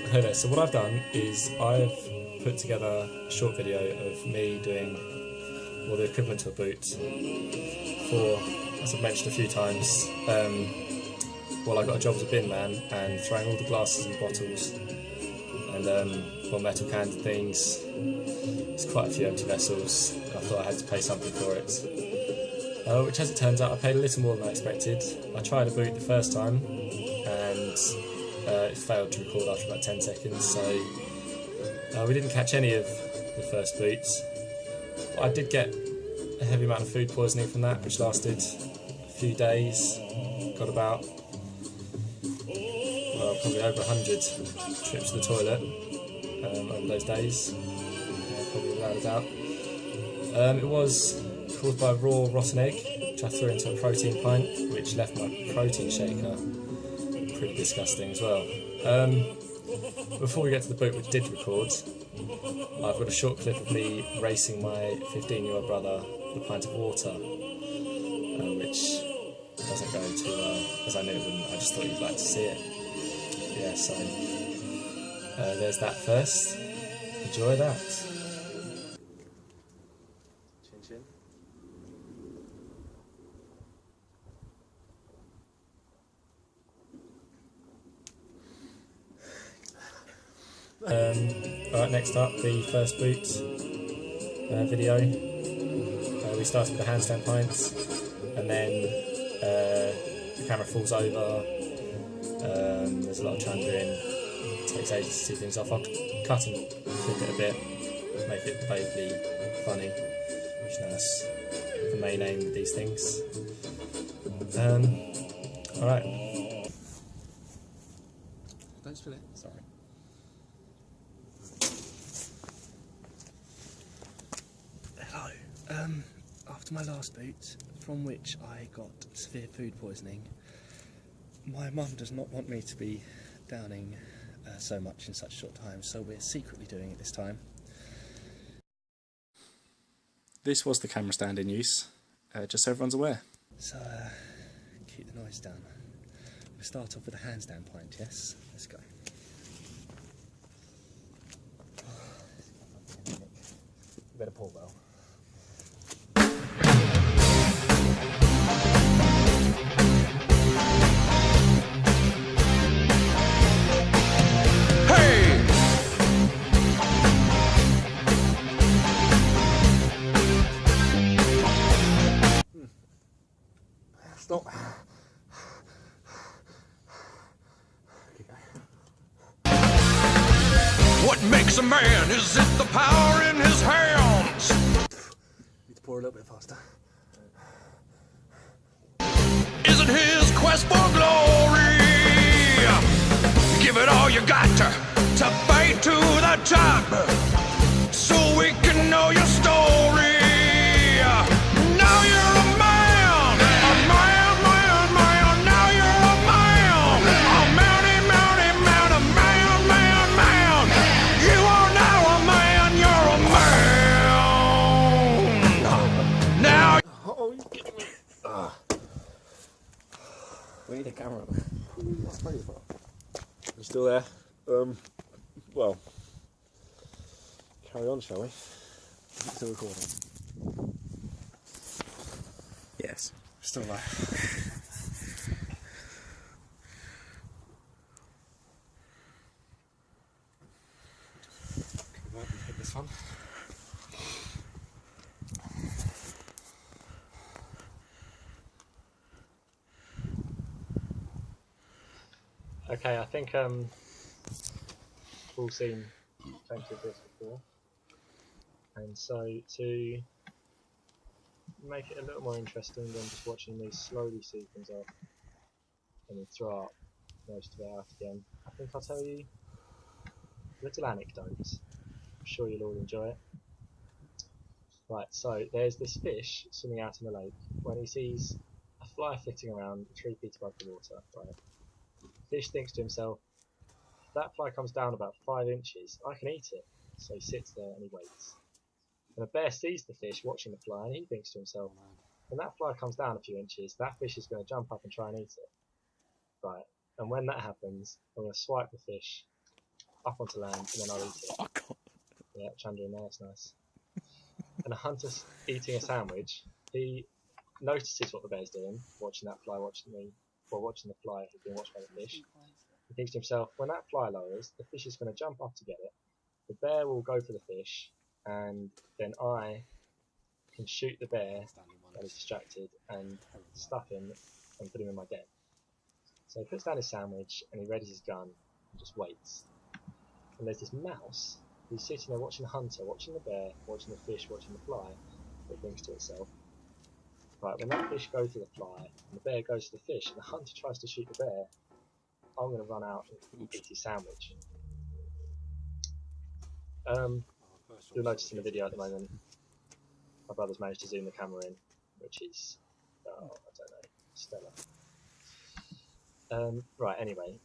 Hey there, so what I've done is I've put together a short video of me doing, well, the equivalent to a boot for, as I've mentioned a few times, well, I got a job as a binman and throwing all the glasses and bottles and well, metal cans and things. There's quite a few empty vessels. I thought I had to pay something for it, which as it turns out I paid a little more than I expected. I tried a boot the first time and it failed to record after about 10 seconds, so we didn't catch any of the first boots. I did get a heavy amount of food poisoning from that, which lasted a few days. Got about, well, probably over 100 trips to the toilet over those days, probably without a doubt. It was caused by a raw rotten egg, which I threw into a protein pint, which left my protein shaker pretty disgusting as well. Before we get to the boot, which did record, I've got a short clip of me racing my 15-year-old brother with a pint of water, which doesn't go too well, as I knew it wouldn't. I just thought you'd like to see it. Yeah, so there's that first. Enjoy that. Chin chin. Alright, next up, the first boot video. We started with the handstand pints, and then the camera falls over. There's a lot of chundering. It takes ages to see things off. I'll cut and clip it a bit, make it vaguely funny, which that's the main aim with these things. Alright. Don't spill it, sorry. Hello. After my last boot, from which I got severe food poisoning, my mum does not want me to be downing so much in such a short time, so we're secretly doing it this time. This was the camera stand in use, just so everyone's aware. So, keep the noise down. We'll start off with a handstand pint, yes? Let's go. You better pull well. Stop. What makes a man? Is it the power in his hands? Need to pour a little bit faster. Is it his quest for glory? Give it all you got to fight to the top, so we can know your story. Now you're a man, a man, man, man. Now you're a man, a mounty, mounty, man, a man, man, man. You are now a man, you're a man. Now. Oh, you're kidding me. We need a camera. You still there? Well, carry on, shall we? Is it still recording? Yes. Still there. Take this one. Okay, I think we've all seen plenty of this before, and so to make it a little more interesting than just watching me slowly see things off and then throw up most of it out again, I think I'll tell you a little anecdote. I'm sure you'll all enjoy it. Right, so there's this fish swimming out in the lake when he sees a fly flitting around 3 feet above the water. Right. Fish thinks to himself, if that fly comes down about 5 inches, I can eat it. So he sits there and he waits. And a bear sees the fish watching the fly and he thinks to himself, when that fly comes down a few inches, that fish is going to jump up and try and eat it. Right, and when that happens, I'm going to swipe the fish up onto land, and then I'll eat it. Oh god. Yeah, Chandra in there, it's nice. And a hunter's eating a sandwich. He notices what the bear's doing, watching that fly, watching the fly who's being watched by the fish. He thinks to himself, when that fly lowers, the fish is going to jump up to get it. The bear will go for the fish, and then I can shoot the bear while he's distracted and stuff him and put him in my den. So he puts down his sandwich and he readies his gun and just waits. And there's this mouse who's sitting there watching the hunter, watching the bear, watching the fish, watching the fly. It thinks to itself, right, when that fish goes to the fly and the bear goes to the fish and the hunter tries to shoot the bear, I'm going to run out and eat his sandwich. You'll notice in the video at the moment, my brother's managed to zoom the camera in, which is, I don't know, stellar. Right, anyway,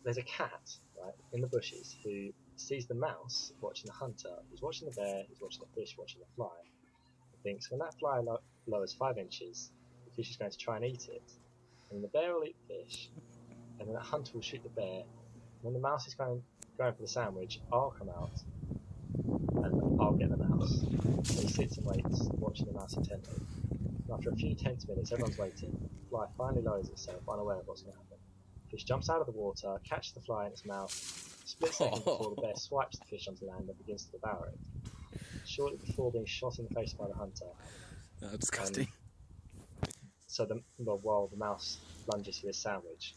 there's a cat, right, in the bushes who sees the mouse watching the hunter, who's watching the bear, who's watching the fish, watching the fly, and thinks when that fly lowers 5 inches, the fish is going to try and eat it, and the bear will eat the fish, and then that hunter will shoot the bear, and when the mouse is going for the sandwich, I'll come out, and I'll get the mouse. So he sits and waits, watching the mouse intently. And after a few tense minutes, everyone's waiting. The fly finally lowers itself, unaware of what's going to happen. The fish jumps out of the water, catches the fly in its mouth, split second before the bear swipes the fish onto land and begins to devour it. Shortly before being shot in the face by the hunter. That's disgusting. So while the mouse lunges for his sandwich.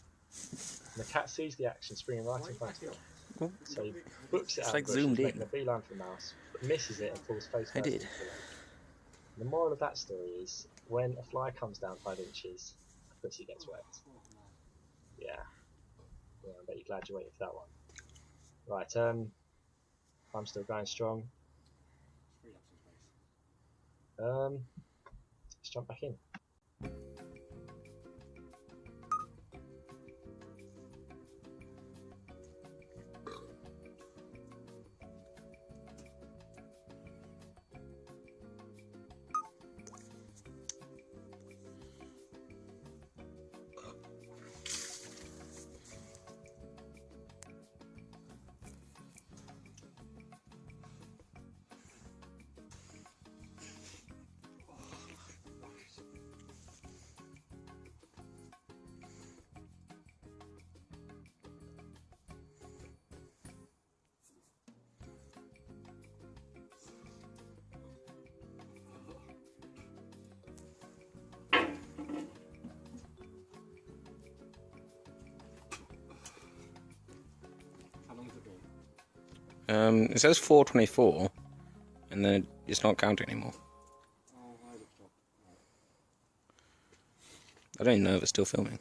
And the cat sees the action springing right in front of him. So he books it out like of the bushes, zoomed in. making a beeline for the mouse, but misses it and falls face first into the lake. The moral of that story is, when a fly comes down 5 inches, a pussy gets wet. Yeah, I bet you're glad you're waiting for that one. Right, I'm still going strong. Let's jump back in. It says 4:24, and then it's not counting anymore. I don't even know if it's still filming.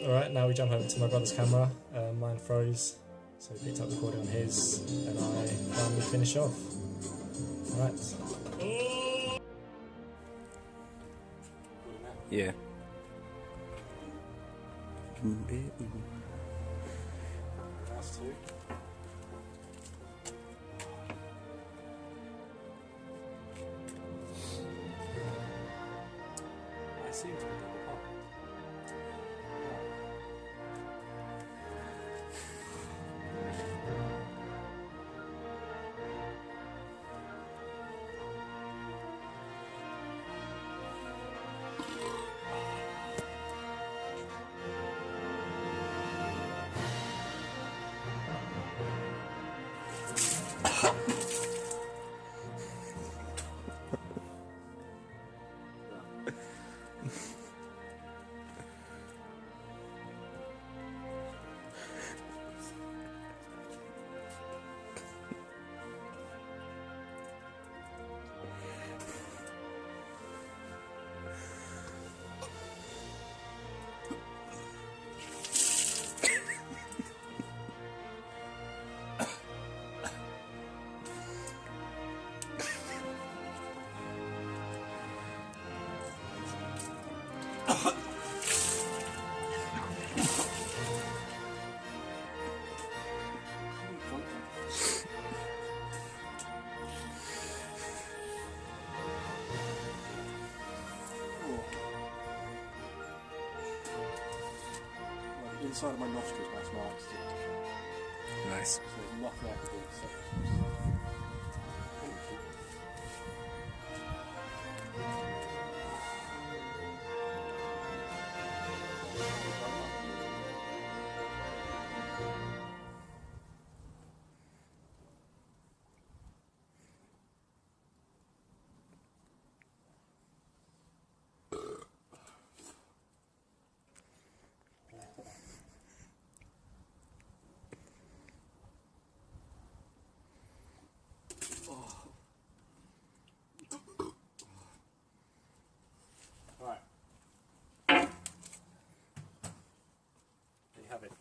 Alright, now we jump over to my brother's camera. Mine froze, so he picked up recording on his, and I finally finish off. Alright. Yeah. Last two. I seem to be done apart. inside of my nostrils by small accident. Nice. So there's nothing I can do to stop this. Thank you. Right. There you have it.